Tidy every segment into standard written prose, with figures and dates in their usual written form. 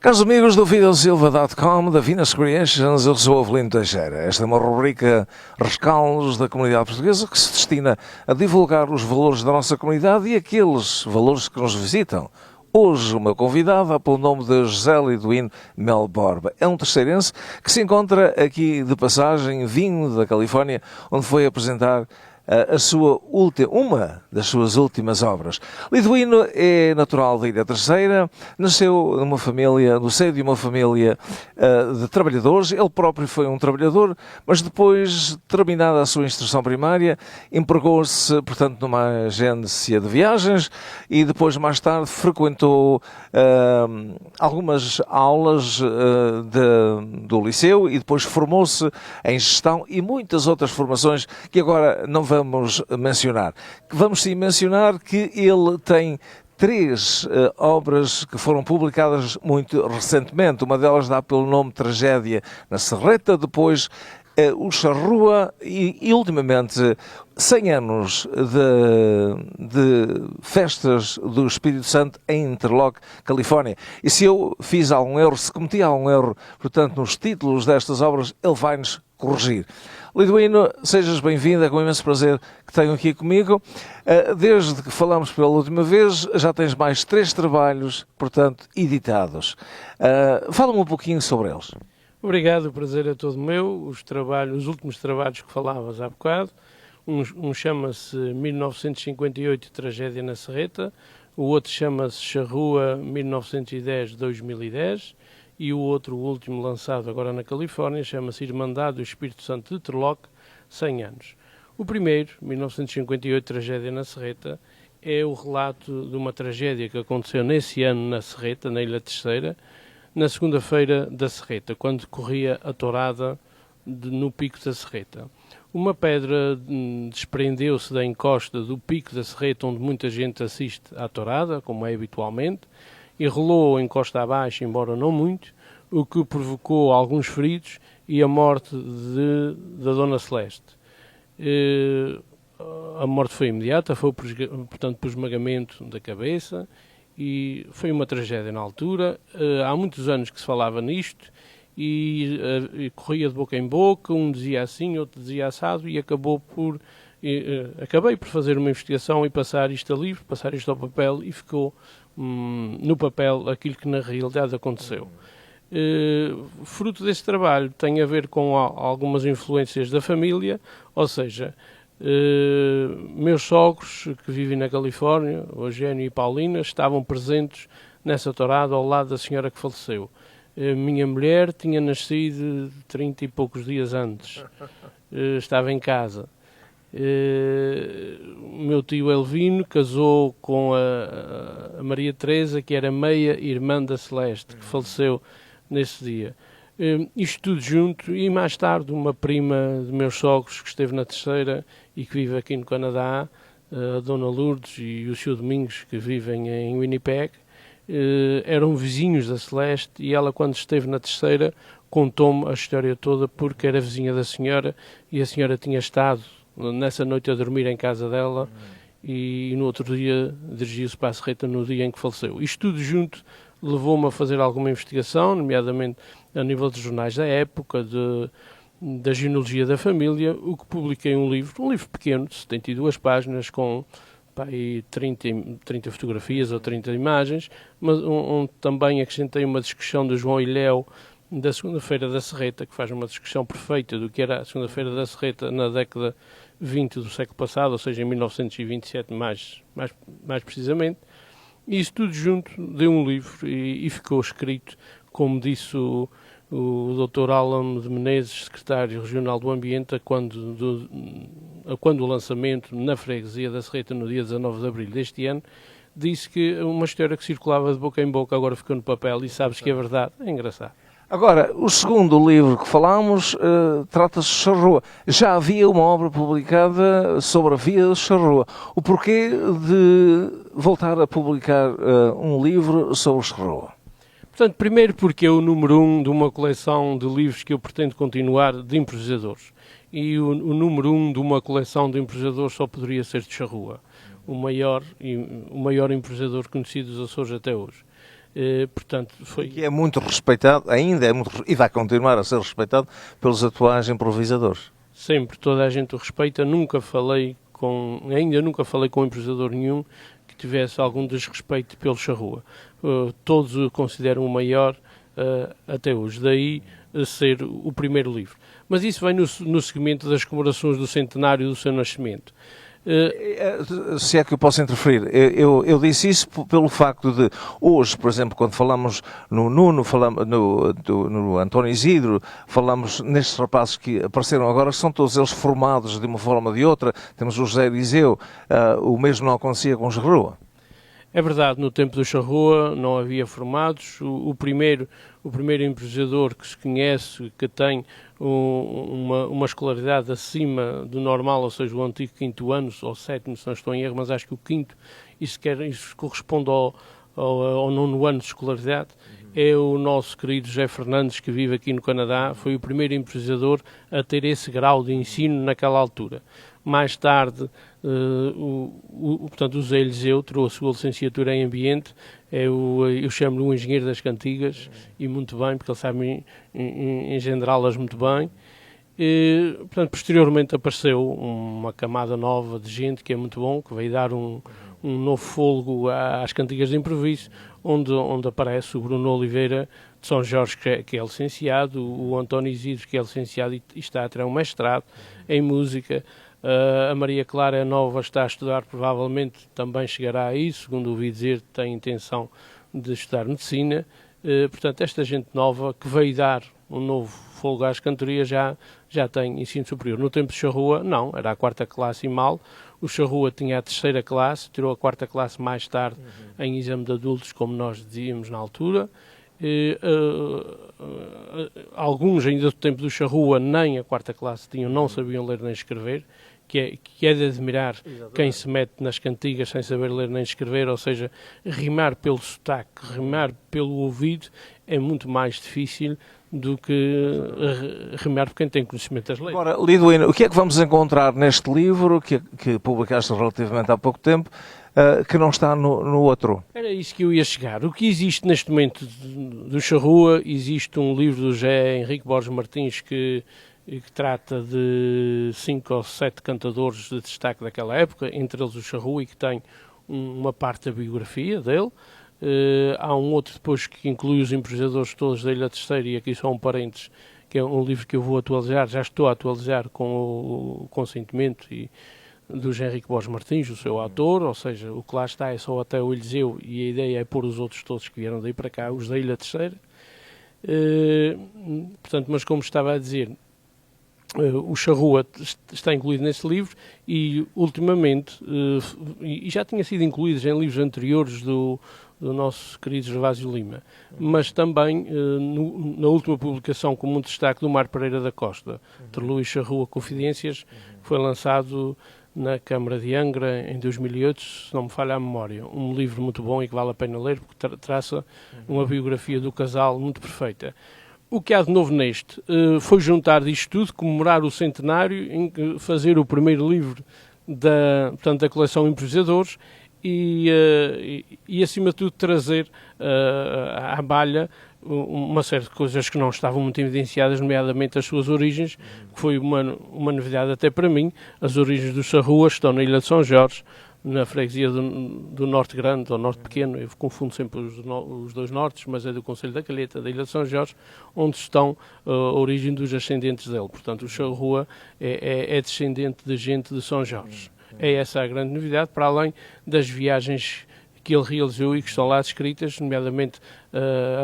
Caros amigos do videosilva.com, da Venus Creations, eu sou o Avelino Teixeira. Esta é uma rubrica rescaldos da comunidade portuguesa que se destina a divulgar os valores da nossa comunidade e aqueles valores que nos visitam. Hoje o meu convidado é pelo nome de José Liduíno Mel Borba. É um terceirense que se encontra aqui de passagem, vindo da Califórnia, onde foi apresentar uma das suas últimas obras. Liduíno é natural da Ilha Terceira, nasceu no seio de uma família de trabalhadores. Ele próprio foi um trabalhador, mas depois, terminada a sua instrução primária, empregou-se, portanto, numa agência de viagens e depois, mais tarde, frequentou algumas aulas do liceu e depois formou-se em gestão e muitas outras formações que agora não vamos mencionar. Vamos sim mencionar que ele tem três obras que foram publicadas muito recentemente. Uma delas dá pelo nome Tragédia na Serreta, depois o Charrua e ultimamente 100 anos de festas do Espírito Santo em Interlock, Califórnia. E se eu fiz algum erro, se cometi algum erro, portanto, nos títulos destas obras, ele vai-nos corrigir. Liduíno, sejas bem-vindo, é com imenso prazer que tenho aqui comigo. Desde que falamos pela última vez, já tens mais 3 trabalhos, portanto, editados. Fala-me um pouquinho sobre eles. Obrigado, o prazer é todo meu. Os últimos trabalhos que falavas há bocado, um chama-se 1958, Tragédia na Serreta, o outro chama-se Charrua 1910-2010 e o outro, o último lançado agora na Califórnia, chama-se Irmandade do Espírito Santo de Interlock, 100 anos. O primeiro, 1958, Tragédia na Serreta, é o relato de uma tragédia que aconteceu nesse ano na Serreta, na Ilha Terceira, na segunda-feira da Serreta, quando corria a tourada no pico da Serreta. Uma pedra desprendeu-se da encosta do pico da Serreta, onde muita gente assiste à tourada, como é habitualmente, e rolou a encosta abaixo, embora não muito, o que provocou alguns feridos e a morte da Dona Celeste. A morte foi imediata, foi, portanto, por esmagamento da cabeça, e foi uma tragédia na altura. Há muitos anos que se falava nisto e corria de boca em boca, um dizia assim, outro dizia assado, e acabei por fazer uma investigação e passar isto a livro, passar isto ao papel, e ficou no papel aquilo que na realidade aconteceu. Fruto desse trabalho tem a ver com algumas influências da família, ou seja, meus sogros que vivem na Califórnia, o Eugênio e Paulina, estavam presentes nessa tourada ao lado da senhora que faleceu. Minha mulher tinha nascido 30 e poucos dias antes, estava em casa. O meu tio Elvino casou com a Maria Teresa, que era meia irmã da Celeste, que faleceu nesse dia. Isto tudo junto, e mais tarde uma prima de meus sogros que esteve na Terceira e que vive aqui no Canadá, a Dona Lourdes e o Sr. Domingos, que vivem em Winnipeg, eram vizinhos da Celeste, e ela, quando esteve na Terceira, contou-me a história toda, porque era vizinha da senhora e a senhora tinha estado nessa noite a dormir em casa dela e no outro dia dirigiu-se para a Serreta no dia em que faleceu. Isto tudo junto levou-me a fazer alguma investigação, nomeadamente a nível dos jornais da época, da genealogia da família, o que publiquei um livro pequeno, de 72 páginas, com 30 fotografias ou 30 imagens, mas onde também acrescentei uma discussão do João Ilhéu da Segunda-feira da Serreta, que faz uma descrição perfeita do que era a Segunda-feira da Serreta na década 20 do século passado, ou seja, em 1927 mais precisamente. E isso tudo junto deu um livro e ficou escrito, como disse o Dr. Alan de Menezes, secretário regional do Ambiente, a quando o lançamento na freguesia da Serreta no dia 19 de abril deste ano, disse que uma história que circulava de boca em boca agora ficou no papel e sabes que é verdade. É engraçado. Agora, o segundo livro que falámos trata-se de Charrua. Já havia uma obra publicada sobre a via de Charrua. O porquê de voltar a publicar um livro sobre Charrua? Portanto, primeiro porque é o número 1 de uma coleção de livros que eu pretendo continuar de improvisadores. E o número 1 de uma coleção de improvisadores só poderia ser de Charrua, o maior improvisador conhecido dos Açores até hoje. Portanto, foi... Que é muito respeitado, ainda é muito, e vai continuar a ser respeitado pelos atuais improvisadores. Sempre, toda a gente o respeita. Ainda nunca falei com um improvisador nenhum que tivesse algum desrespeito pelo Charrua. Todos o consideram o maior até hoje. Daí ser o primeiro livro. Mas isso vem no seguimento das comemorações do centenário do seu nascimento. Se é que eu posso interferir, eu disse isso pelo facto de hoje, por exemplo, quando falamos no Nuno, falamos no António Isidro, falamos nestes rapazes que apareceram agora, são todos eles formados de uma forma ou de outra. Temos o José Eliseu, o mesmo não acontecia com o Charrua. É verdade, no tempo do Charrua não havia formados. O primeiro improvisador que se conhece, que tem uma escolaridade acima do normal, ou seja, o antigo quinto ano, ou sétimo, se não estou em erro, mas acho que o quinto, isso corresponde ao nono ano de escolaridade, é o nosso querido José Fernandes, que vive aqui no Canadá. Foi o primeiro improvisador a ter esse grau de ensino naquela altura. Mais tarde, portanto, o José Eliseu trouxe a sua licenciatura em Ambiente. Eu chamo-lhe um engenheiro das cantigas, e muito bem, porque ele sabe engendrá-las muito bem. Portanto, posteriormente apareceu uma camada nova de gente que é muito bom, que veio dar um novo fôlego às cantigas de improviso, onde aparece o Bruno Oliveira de São Jorge, que é licenciado, o António Isidro, que é licenciado e está a tirar um mestrado em música. A Maria Clara Nova está a estudar, provavelmente também chegará a isso, segundo ouvi dizer, tem intenção de estudar medicina. Portanto, esta gente nova que veio dar um novo fôlego às cantorias já tem ensino superior. No tempo de Charrua, não, era a quarta classe e mal. O Charrua tinha a terceira classe, tirou a quarta classe mais tarde em exame de adultos, como nós dizíamos na altura. Alguns ainda do tempo do Charrua nem a quarta classe tinham, não sabiam ler nem escrever, que é de admirar. Exatamente. Quem se mete nas cantigas sem saber ler nem escrever, ou seja, rimar pelo sotaque, rimar pelo ouvido, é muito mais difícil do que rimar por quem tem conhecimento das letras. Agora, Liduíno, o que é que vamos encontrar neste livro, que publicaste relativamente há pouco tempo, que não está no outro? Era isso que eu ia chegar. O que existe neste momento do Charrua, existe um livro do José Henrique Borges Martins que trata de 5 ou 7 cantadores de destaque daquela época, entre eles o Charrua, e que tem uma parte da biografia dele. Há um outro depois que inclui os improvisadores todos da Ilha Terceira, e aqui são parentes, que é um livro que eu vou atualizar, já estou a atualizar com o consentimento do José Henrique Borges Martins, o seu autor, ou seja, o que lá está é só até o Eliseu, e a ideia é pôr os outros todos que vieram daí para cá, os da Ilha Terceira. Portanto, mas como estava a dizer, o Charrua está incluído nesse livro, e ultimamente, e já tinha sido incluído em livros anteriores do nosso querido Gervásio Lima, mas também na última publicação com muito destaque do Mar Pereira da Costa, Terlu e Charrua Confidências, foi lançado na Câmara de Angra em 2008, se não me falha a memória. Um livro muito bom e que vale a pena ler, porque traça uma biografia do casal muito perfeita. O que há de novo neste foi juntar disto tudo, comemorar o centenário, fazer o primeiro livro da coleção Improvisadores e acima de tudo, trazer à balha uma série de coisas que não estavam muito evidenciadas, nomeadamente as suas origens, que foi uma novidade até para mim. As origens do Charrua estão na Ilha de São Jorge, na freguesia do Norte Grande, ou Norte Pequeno, eu confundo sempre os dois nortes, mas é do Concelho da Calheta, da Ilha de São Jorge, onde estão a origem dos ascendentes dele. Portanto, o Charrua é descendente de gente de São Jorge. É essa a grande novidade, para além das viagens que ele realizou e que estão lá descritas, nomeadamente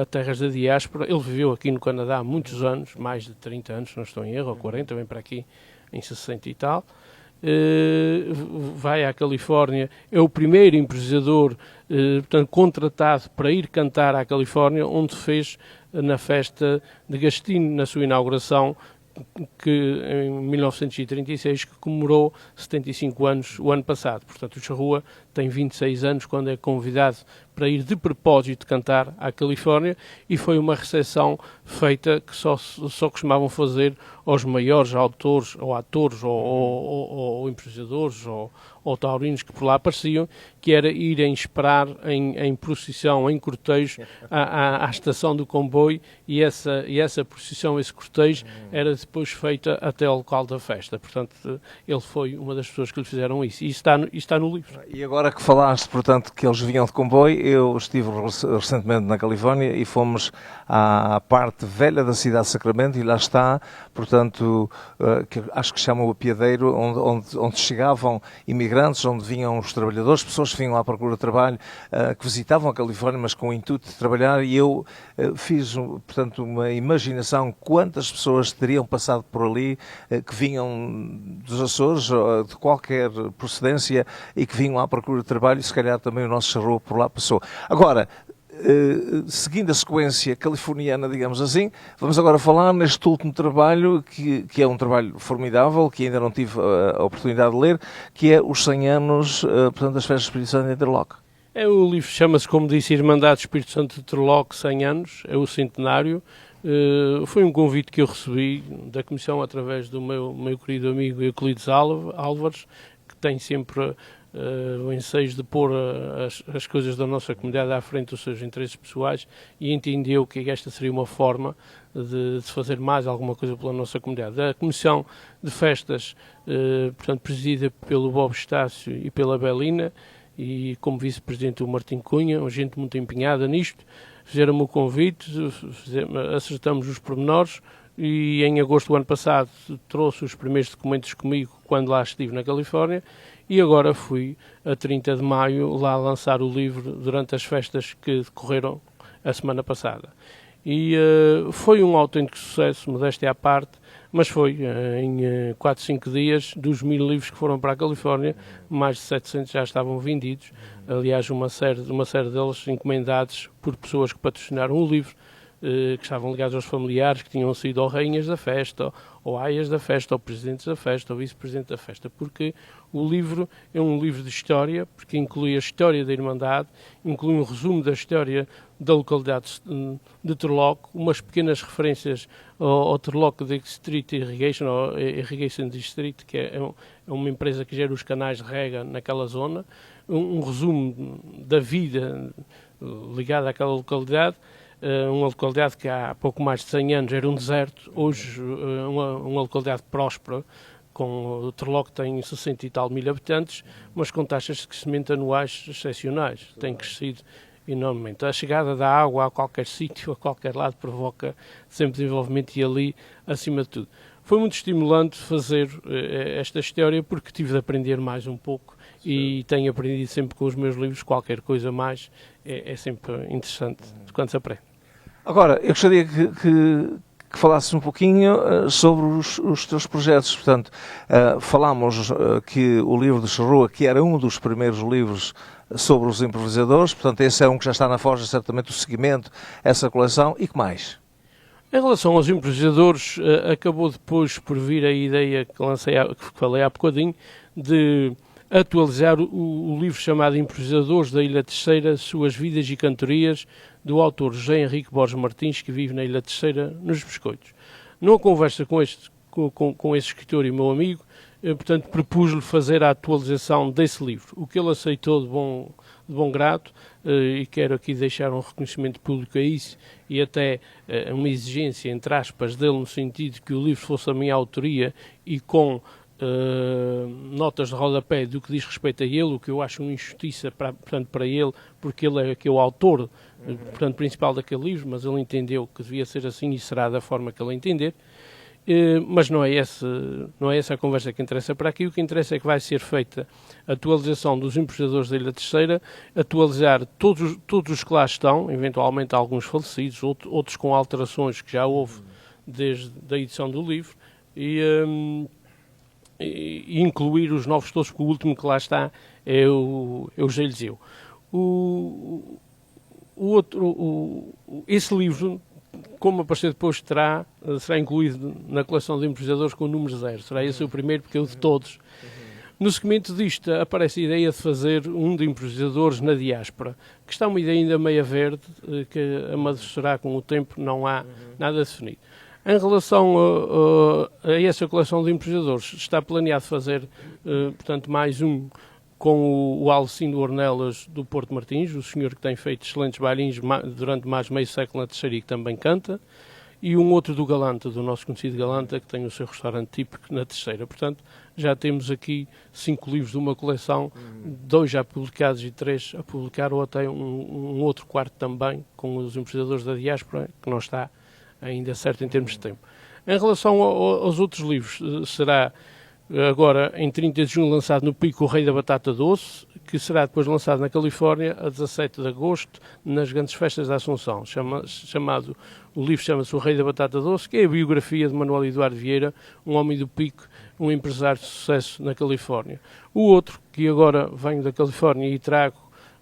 a terras da diáspora. Ele viveu aqui no Canadá há muitos anos, mais de 30 anos, não estou em erro, ou 40, vem para aqui em 60 e tal. Vai à Califórnia, é o primeiro improvisador portanto, contratado para ir cantar à Califórnia, onde fez na festa de Gastino, na sua inauguração, que em 1936, que comemorou 75 anos o ano passado. Portanto, o Charrua tem 26 anos quando é convidado para ir de propósito cantar à Califórnia, e foi uma recepção feita que só costumavam fazer aos maiores autores, ou atores, ou improvisadores, ou taurinos que por lá apareciam, que era irem esperar em procissão, em cortejo, à estação do comboio, e essa procissão, esse cortejo, era depois feita até ao local da festa. Portanto, ele foi uma das pessoas que lhe fizeram isso. E está no livro. E agora que falaste, portanto, que eles vinham de comboio, eu estive recentemente na Califórnia e fomos à parte velha da cidade de Sacramento, e lá está, portanto, que acho que chamam o apiadeiro, onde chegavam imigrantes, onde vinham os trabalhadores, pessoas que vinham à procura de trabalho, que visitavam a Califórnia, mas com o intuito de trabalhar, e eu fiz, portanto, uma imaginação quantas pessoas teriam passado por ali, que vinham dos Açores, de qualquer procedência, e que vinham à procura de trabalho, e se calhar também o nosso charrua por lá passou. Agora, seguindo a sequência californiana, digamos assim, vamos agora falar neste último trabalho, que é um trabalho formidável, que ainda não tive a oportunidade de ler, que é os 100 anos, portanto, das Festas de Espírito Santo de Interlock. O livro chama-se, como disse, Irmandade Espírito Santo de Interlock, 100 anos, é o centenário. Foi um convite que eu recebi da Comissão através do meu querido amigo Euclides Álvares, que tem sempre o ensejo de pôr as coisas da nossa comunidade à frente dos seus interesses pessoais, e entendeu que esta seria uma forma de fazer mais alguma coisa pela nossa comunidade. A Comissão de Festas, portanto, presidida pelo Bob Estácio e pela Belina, e como vice-presidente o Martim Cunha, uma gente muito empenhada nisto, fizeram-me o convite, acertamos os pormenores, e em agosto do ano passado trouxe os primeiros documentos comigo quando lá estive na Califórnia, e agora fui a 30 de maio lá lançar o livro durante as festas que decorreram a semana passada. E foi um autêntico sucesso, modéstia à parte, mas foi em 4, 5 dias, dos 1000 livros que foram para a Califórnia, mais de 700 já estavam vendidos. Aliás, uma série deles encomendados por pessoas que patrocinaram o livro, que estavam ligados aos familiares, que tinham sido ou rainhas da festa, ou aias da festa, ou presidentes da festa, ou vice-presidente da festa, porque o livro é um livro de história, porque inclui a história da Irmandade, inclui um resumo da história da localidade de Turlock, umas pequenas referências ao Turlock District Irrigation, ou Irrigation District, que é uma empresa que gera os canais de rega naquela zona, um resumo da vida ligada àquela localidade, uma localidade que há pouco mais de 100 anos era um deserto, hoje uma localidade próspera, o Turlock tem 60 e tal mil habitantes, mas com taxas de crescimento anuais excepcionais, tem crescido enormemente. A chegada da água a qualquer sítio, a qualquer lado, provoca sempre desenvolvimento, e ali, acima de tudo. Foi muito estimulante fazer esta história, porque tive de aprender mais um pouco, e tenho aprendido sempre com os meus livros, qualquer coisa mais é sempre interessante quando se aprende. Agora, eu gostaria que falasses um pouquinho sobre os teus projetos. Portanto, falámos que o livro de Charrua, que era um dos primeiros livros sobre os improvisadores, portanto, esse é um que já está na forja, certamente, o seguimento, essa coleção, e que mais? Em relação aos improvisadores, acabou depois por vir a ideia que falei há bocadinho, de atualizar o livro chamado Improvisadores da Ilha Terceira, Suas Vidas e Cantorias, do autor José Henrique Borges Martins, que vive na Ilha Terceira, nos Biscoitos. Numa conversa com esse escritor e meu amigo, portanto, propus-lhe fazer a atualização desse livro, o que ele aceitou de bom grado, e quero aqui deixar um reconhecimento público a isso, e até uma exigência, entre aspas, dele, no sentido de que o livro fosse a minha autoria, e com notas de rodapé do que diz respeito a ele, o que eu acho uma injustiça para ele, porque ele é o autor, portanto, principal daquele livro, mas ele entendeu que devia ser assim, e será da forma que ele entender. Mas não é essa a conversa que interessa para aqui. O que interessa é que vai ser feita a atualização dos improvisadores da Ilha Terceira, atualizar todos os que lá estão, eventualmente alguns falecidos, outros com alterações que já houve desde a edição do livro, e incluir os novos todos, porque o último que lá está é o Geliseu. Esse livro, como aparecer depois, será incluído na coleção de improvisadores com o número 0. Será esse o primeiro, porque é o de todos. No seguimento disto, aparece a ideia de fazer um de improvisadores na diáspora, que está uma ideia ainda meia verde, que amadurecerá com o tempo, não há nada definido. Em relação a essa coleção de improvisadores, está planeado fazer, portanto, mais um com o Alcindo Ornelas do Porto Martins, o senhor que tem feito excelentes bailinhos durante mais meio século na Terceira e que também canta, e um outro do Galanta, do nosso conhecido Galanta, que tem o seu restaurante típico na Terceira. Portanto, já temos aqui 5 livros de uma coleção, 2 já publicados e 3 a publicar, ou até um outro quarto também, com os improvisadores da diáspora, que não está ainda certo em termos de tempo. Em relação aos outros livros, será agora em 30 de junho lançado no Pico o Rei da Batata Doce, que será depois lançado na Califórnia a 17 de agosto nas grandes festas da Assunção. O livro chama-se O Rei da Batata Doce, que é a biografia de Manuel Eduardo Vieira, um homem do Pico, um empresário de sucesso na Califórnia. O outro, que agora venho da Califórnia e trago,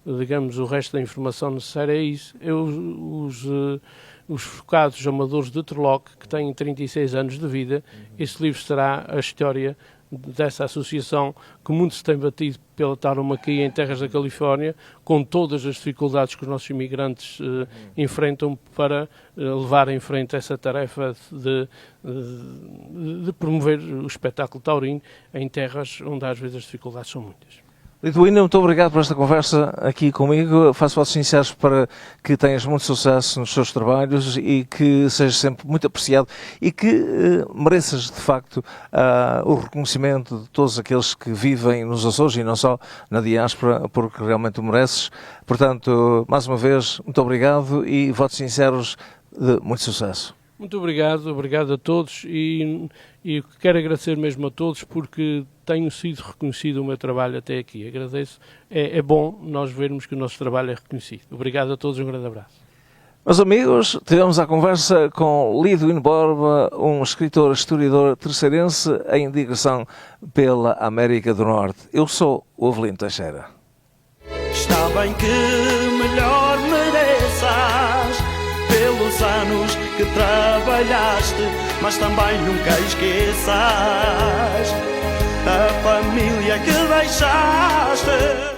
digamos, o resto da informação necessária, é isso, é os Focados Amadores de Turlock, que têm 36 anos de vida. Este livro será a história dessa associação que muito se tem batido pela tauromaquia em terras da Califórnia, com todas as dificuldades que os nossos imigrantes enfrentam para levar em frente essa tarefa de promover o espetáculo taurino em terras onde às vezes as dificuldades são muitas. Liduíno, muito obrigado por esta conversa aqui comigo. Faço votos sinceros para que tenhas muito sucesso nos teus trabalhos e que sejas sempre muito apreciado e que mereças, de facto, o reconhecimento de todos aqueles que vivem nos Açores e não só na diáspora, porque realmente o mereces. Portanto, mais uma vez, muito obrigado e votos sinceros de muito sucesso. Muito obrigado a todos e quero agradecer mesmo a todos porque tenho sido reconhecido o meu trabalho até aqui. Agradeço. É bom nós vermos que o nosso trabalho é reconhecido. Obrigado a todos, um grande abraço. Meus amigos, tivemos a conversa com Liduíno Borba, um escritor, historiador terceirense em digressão pela América do Norte. Eu sou o Avelino Teixeira. Está bem que melhor mereças pelos anos que trabalhaste, mas também nunca esqueças a família que deixaste.